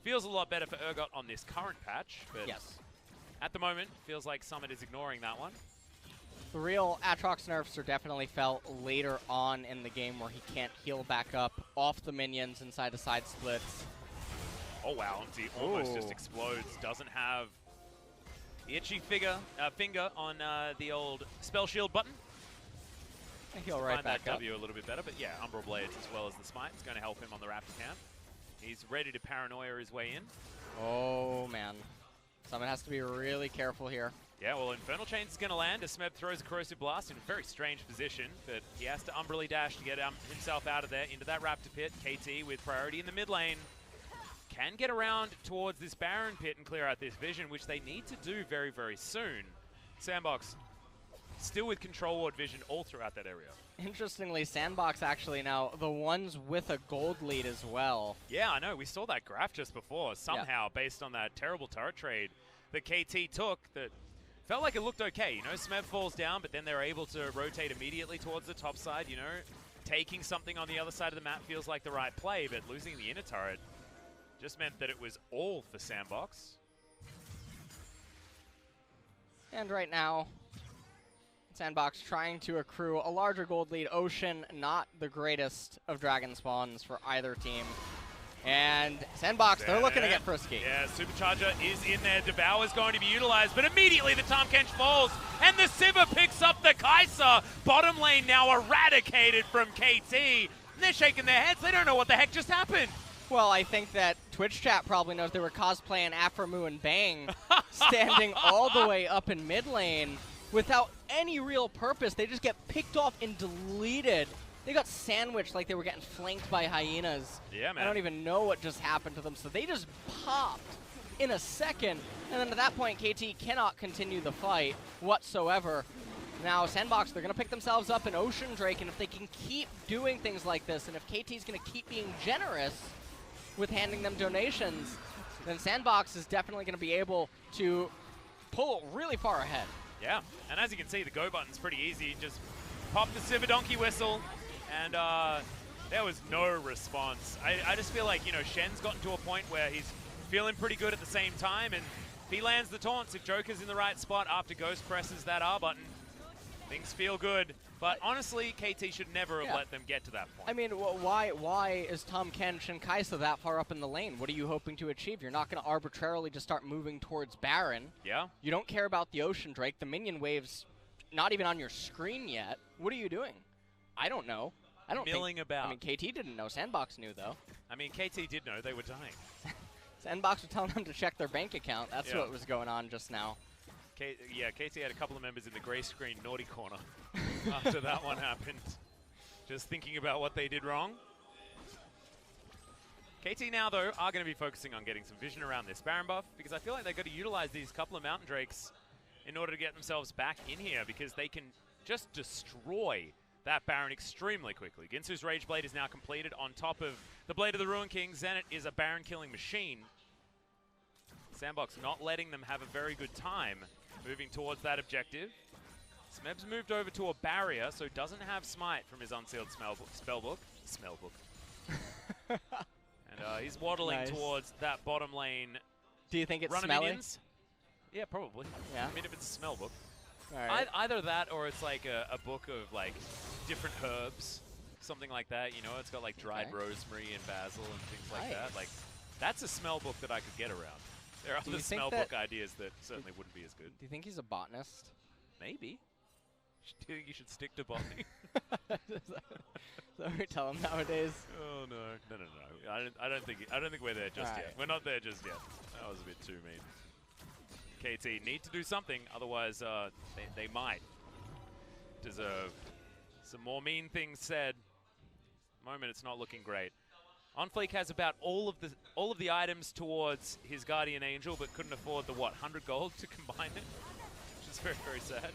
feels a lot better for Urgot on this current patch. But Yes. at the moment, feels like Summit is ignoring that one. The real Aatrox nerfs are definitely felt later on in the game where he can't heal back up off the minions inside the side splits. Oh wow, UmTi almost just explodes. Doesn't have the itchy finger on the old spell shield button. I heal right Find back that up. W a little bit better, but yeah, Umbral Blades as well as the Smite is going to help him on the Raptor camp. He's ready to paranoia his way in. Oh man. Someone has to be really careful here. Yeah, well, Infernal Chains is going to land as Smeb throws a Corrosive Blast in a very strange position, but he has to Umbrally dash to get himself out of there into that Raptor pit. KT with priority in the mid lane can get around towards this Baron pit and clear out this vision, which they need to do very, very soon. SANDBOX still with control ward vision all throughout that area. Interestingly, SANDBOX actually now the ones with a gold lead as well. Yeah, I know. We saw that graph just before. Somehow, based on that terrible turret trade that KT took, that felt like it looked okay. You know, Smeb falls down, but then they're able to rotate immediately towards the top side. You know, taking something on the other side of the map feels like the right play, but losing the inner turret just meant that it was all for SANDBOX. And right now, SANDBOX trying to accrue a larger gold lead. Ocean, not the greatest of dragon spawns for either team. And SANDBOX, they're looking to get frisky. Yeah, Supercharger is in there. Devour is going to be utilized, but immediately the Tahm Kench falls, and the Sivir picks up the Kai'Sa. Bottom lane now eradicated from KT. And they're shaking their heads. They don't know what the heck just happened. Well, I think that Twitch chat probably knows they were cosplaying Aphromoo and Bang, standing all the way up in mid lane without any real purpose. They just get picked off and deleted. They got sandwiched like they were getting flanked by hyenas. Yeah, man. I don't even know what just happened to them. So they just popped in a second. And then at that point, KT cannot continue the fight whatsoever. Now, SANDBOX, they're going to pick themselves up in Ocean Drake. And if they can keep doing things like this, and if KT's going to keep being generous with handing them donations, then SANDBOX is definitely going to be able to pull really far ahead. Yeah, and as you can see, the go button's pretty easy. Just pop the Sivir donkey whistle, and there was no response. I just feel like, you know, Shen's gotten to a point where he's feeling pretty good at the same time, and if he lands the taunts, if Joker's in the right spot after Ghost presses that R button, things feel good. But honestly, KT should never have let them get to that point. I mean, why is Tahm Kench and Kai'Sa that far up in the lane? What are you hoping to achieve? You're not going to arbitrarily just start moving towards Baron. Yeah. You don't care about the Ocean Drake. The minion wave's not even on your screen yet. What are you doing? I don't know. I don't Milling about. I mean, KT didn't know. SANDBOX knew, though. I mean, KT did know they were dying. SANDBOX was telling them to check their bank account. That's what was going on just now. Yeah, KT had a couple of members in the gray screen naughty corner after that one happened. Just thinking about what they did wrong. KT now, though, are going to be focusing on getting some vision around this Baron buff, because I feel like they've got to utilize these couple of Mountain Drakes in order to get themselves back in here, because they can just destroy that Baron extremely quickly. Ginsu's Rage Blade is now completed on top of the Blade of the Ruin King. Zenit is a Baron killing machine. SANDBOX not letting them have a very good time moving towards that objective. Smeb's moved over to a barrier, so doesn't have Smite from his unsealed spellbook. And he's waddling towards that bottom lane. Do you think it's run smelly? Minions. Yeah, probably. Yeah. I mean, if it's a smell book. All right. Either that, or it's like a book of like different herbs, something like that. You know, it's got like dried rosemary and basil and things like that. Like, that's a smell book that I could get around. There are other smell book ideas that certainly wouldn't be as good. Do you think he's a botanist? Maybe. Do you think you should stick to botany? Is that what we tell him nowadays? Oh no. I don't think we're there just yet. We're not there just yet. That was a bit too mean. KT need to do something, otherwise they might deserve some more mean things said. moment, it's not looking great. OnFleek has about all of the items towards his Guardian Angel, but couldn't afford the, what, 100 gold to combine it? Which is very, very sad.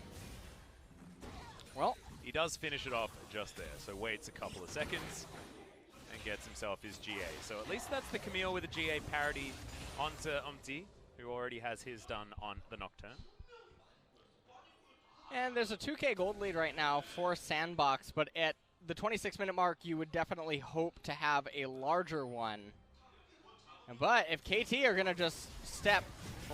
Well, he does finish it off just there, so waits a couple of seconds and gets himself his GA. So at least that's the Camille with a GA parity onto UmTi, who already has his done on the Nocturne. And there's a 2K gold lead right now for SANDBOX, but at the 26-minute mark, you would definitely hope to have a larger one. But if KT are going to just step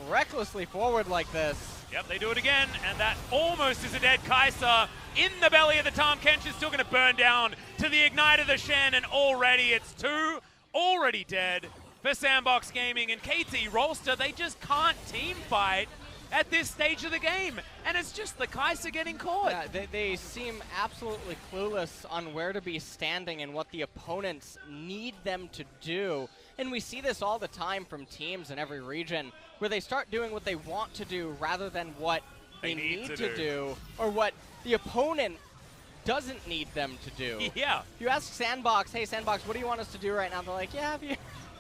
recklessly forward like this. Yep, they do it again, and that almost is a dead Kai'Sa in the belly of the Tahm. Kench is still going to burn down to the ignite of the Shen, and already it's 2 already dead for SANDBOX Gaming. And KT, Rolster, they just can't team fight at this stage of the game, and it's just the Kai'Sa getting caught. Yeah, they seem absolutely clueless on where to be standing and what the opponents need them to do. And we see this all the time from teams in every region, where they start doing what they want to do rather than what they need to do, or what the opponent doesn't need them to do. Yeah. You ask SANDBOX, hey SANDBOX, what do you want us to do right now? They're like, yeah, if you'd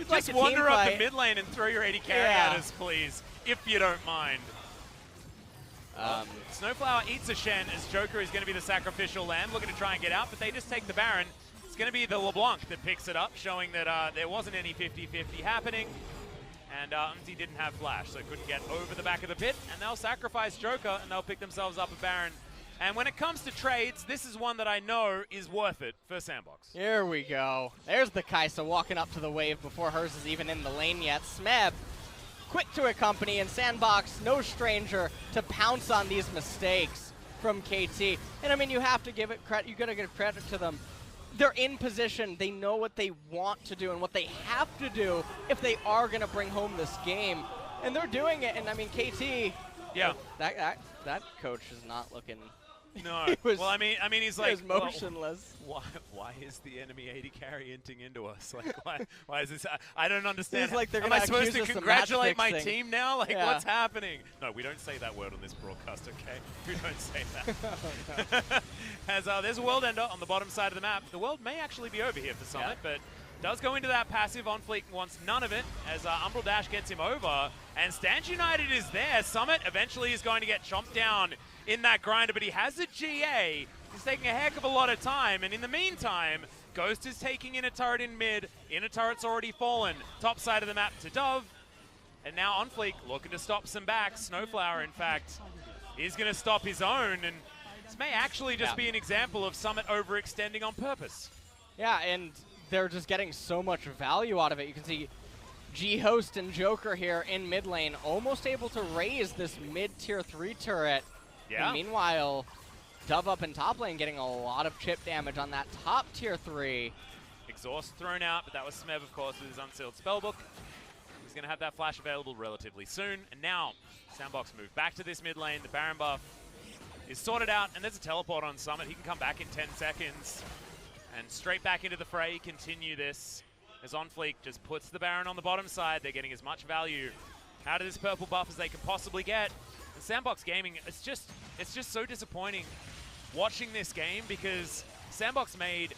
like just a wander team up fight. the mid lane and throw your 80 carry at us, please, if you don't mind. SnowFlower eats a Shen as Joker is going to be the sacrificial lamb, looking to try and get out, but they just take the Baron. It's going to be the LeBlanc that picks it up, showing that there wasn't any 50-50 happening. And UmTi didn't have flash, so couldn't get over the back of the pit. And they'll sacrifice Joker, and they'll pick themselves up a Baron. And when it comes to trades, this is one that I know is worth it for SANDBOX. Here we go. There's the Kai'Sa walking up to the wave before hers is even in the lane yet. Smeb, quick to accompany, and SANDBOX, no stranger to pounce on these mistakes from KT. And I mean, you have to give it credit. You gotta give credit to them. They're in position. They know what they want to do and what they have to do if they are gonna bring home this game, and they're doing it. And I mean, KT. Yeah. That coach is not looking. No. Was, well, I mean, he's like, he was motionless. Well, why is the enemy 80 carry inting into us? Like, why is this? I don't understand. It's like they're Am gonna I supposed to accuse us of congratulate my match team now? Like, Yeah. what's happening? No, we don't say that word on this broadcast, okay? We don't say that. As there's a world ender on the bottom side of the map. The world may actually be over here for Summit, but does go into that passive. OnFleek wants none of it as Umbral Dash gets him over. And Stanch United is there. Summit eventually is going to get chomped down in that grinder, but he has a GA. He's taking a heck of a lot of time, and in the meantime, Ghost is taking in a turret in mid. Inner turret's already fallen. Top side of the map to Dove. And now OnFleek looking to stop some back. SnowFlower, in fact, is going to stop his own, and this may actually just be an example of Summit overextending on purpose. Yeah, and they're just getting so much value out of it. You can see G-Host and Joker here in mid lane, almost able to raise this mid-tier 3 turret. Yeah. And meanwhile, Dove up in top lane getting a lot of chip damage on that top tier 3. Exhaust thrown out, but that was Smeb, of course, with his unsealed spellbook. He's going to have that flash available relatively soon. And now, SANDBOX move back to this mid lane. The Baron buff is sorted out, and there's a teleport on Summit. He can come back in 10 seconds. And straight back into the fray, continue this. As OnFleek just puts the Baron on the bottom side. They're getting as much value out of this purple buff as they can possibly get. And SANDBOX Gaming, it's just so disappointing watching this game, because SANDBOX made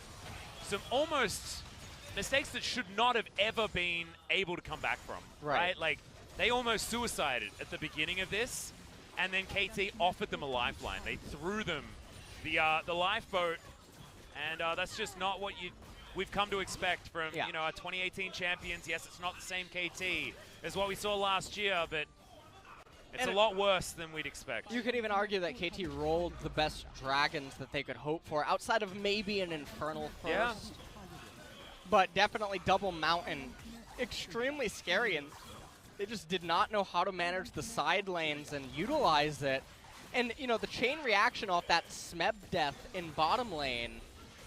some almost mistakes that should not have ever been able to come back from, right? Like, they almost suicided at the beginning of this, and then KT offered them a lifeline. They threw them the lifeboat, and that's just not what we've come to expect from you know, our 2018 champions. Yes, it's not the same KT as what we saw last year, but it's a lot worse than we'd expect. You could even argue that KT rolled the best dragons that they could hope for, outside of maybe an Infernal first. Yeah. But definitely Double Mountain, extremely scary, and they just did not know how to manage the side lanes and utilize it. And, you know, the chain reaction off that Smeb death in bottom lane,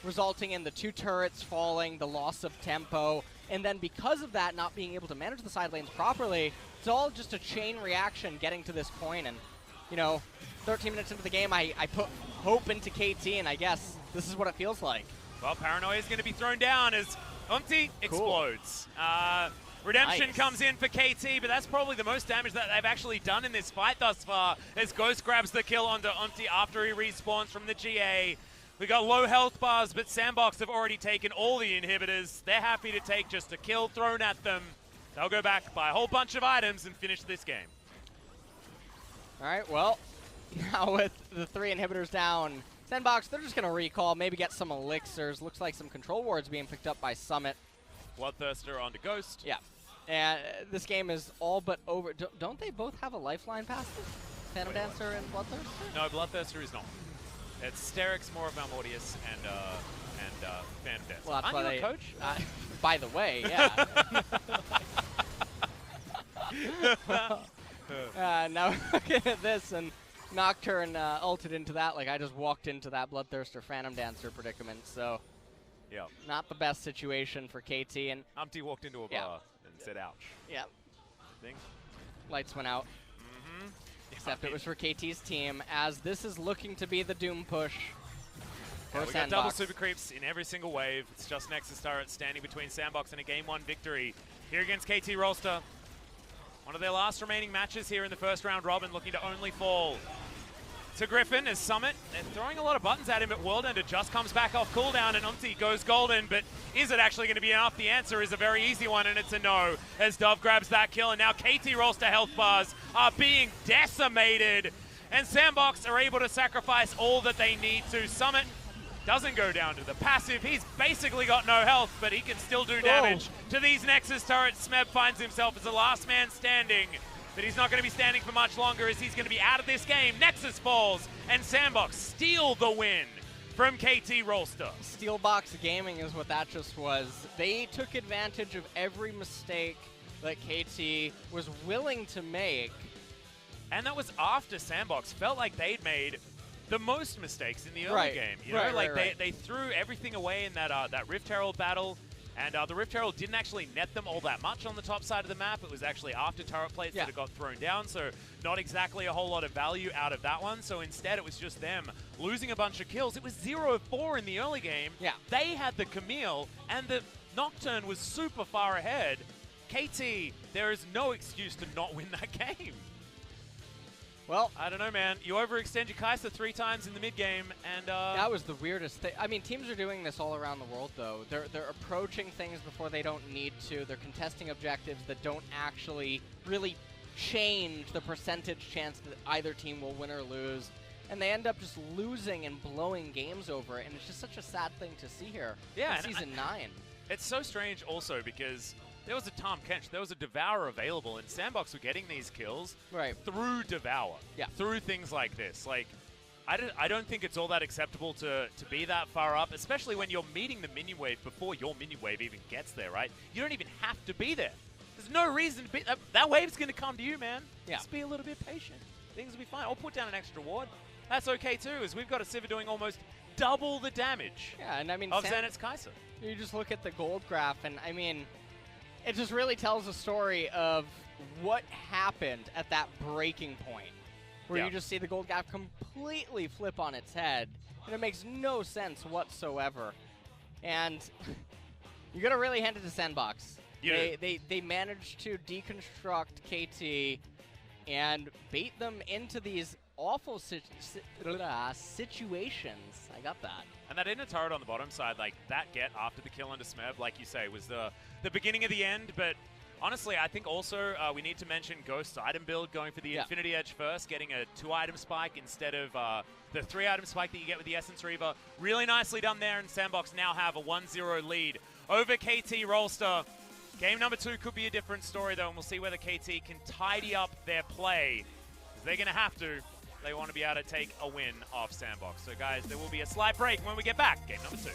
resulting in the 2 turrets falling, the loss of tempo, and then because of that, not being able to manage the side lanes properly, it's all just a chain reaction getting to this point. And, you know, 13 minutes into the game, I put hope into KT, and I guess this is what it feels like. Well, Paranoia is going to be thrown down as UmTi explodes. Redemption comes in for KT, but that's probably the most damage that they've actually done in this fight thus far, as Ghost grabs the kill onto UmTi after he respawns from the GA. We got low health bars, but SANDBOX have already taken all the inhibitors. They're happy to take just a kill thrown at them. They'll go back, buy a whole bunch of items, and finish this game. All right, well, now with the 3 inhibitors down, SANDBOX, they're just going to recall, maybe get some elixirs. Looks like some control wards being picked up by Summit. Bloodthirster onto Ghost. Yeah. And this game is all but over. Don't they both have a lifeline passive? Phantom Dancer and Bloodthirster? No, Bloodthirster is not. It's Sterix, more of Malmortius, and Phantom Dancer. Well, that's Aren't you a coach? By the way, yeah. Now looking at this, and Nocturne ulted into that like I just walked into that Bloodthirster Phantom Dancer predicament, so yeah, not the best situation for KT. And UmTi walked into a bar and said ouch. Yeah. Thing. Lights went out. Mm-hmm. Except it was for KT's team, as this is looking to be the Doom push for we got SANDBOX. double super creeps in every single wave. It's just Nexus turret standing between SANDBOX and a Game 1 victory here against KT Rolster. One of their last remaining matches here in the first round robin, looking to only fall to Griffin as Summit. They're throwing a lot of buttons at him, but World Ender just comes back off cooldown, and UmTi goes golden, but is it actually going to be enough? The answer is a very easy one, and it's a no, as Dove grabs that kill, and now KT Rolster health bars are being decimated, and SANDBOX are able to sacrifice all that they need to. Summit doesn't go down to the passive. He's basically got no health, but he can still do damage to these Nexus turrets. Smeb finds himself as the last man standing, but he's not going to be standing for much longer, as he's going to be out of this game. Nexus falls, and SANDBOX steal the win from KT Rolster. Steelbox Gaming is what that just was. They took advantage of every mistake that KT was willing to make. And that was after SANDBOX felt like they'd made the most mistakes in the early game. You know, they threw everything away in that Rift Herald battle. And the Rift Herald didn't actually net them all that much on the top side of the map. It was actually after turret plates that it got thrown down, so not exactly a whole lot of value out of that one. So instead, it was just them losing a bunch of kills. It was 0-4 in the early game. Yeah. They had the Camille, and the Nocturne was super far ahead. KT, there is no excuse to not win that game. Well, I don't know, man. You overextend your Kai'Sa 3 times in the mid-game, and that was the weirdest thing. I mean, teams are doing this all around the world, though. They're approaching things before they don't need to. They're contesting objectives that don't actually really change the percentage chance that either team will win or lose. And they end up just losing and blowing games over it, and it's just such a sad thing to see here in Season 9. It's so strange also because there was a Tahm Kench, there was a Devourer available, and SANDBOX were getting these kills through Devour, through things like this. Like, I don't think it's all that acceptable to be that far up, especially when you're meeting the minion wave before your minion wave even gets there, right? You don't even have to be there. There's no reason to be. That wave's going to come to you, man. Just be a little bit patient. Things will be fine. I'll put down an extra ward. That's okay too, as we've got a Sivir doing almost double the damage and I mean, of Zenit's Kai'Sa. You just look at the gold graph, and I mean, it just really tells a story of what happened at that breaking point, where you just see the gold graph completely flip on its head, and it makes no sense whatsoever. And you got to really hand it to SANDBOX. They managed to deconstruct KT and bait them into these awful situations. I got that. And that inner turret on the bottom side, like that get after the kill into Smeb, like you say, was the beginning of the end. But honestly, I think also we need to mention Ghost's item build, going for the Infinity Edge first, getting a 2-item spike instead of the 3-item spike that you get with the Essence Reaver. Really nicely done there, and SANDBOX now have a 1-0 lead over KT Rolster. Game number 2 could be a different story, though, and we'll see whether KT can tidy up their play. Because they're going to have to. They want to be able to take a win off SANDBOX. So, guys, there will be a slight break when we get back. Game number 2.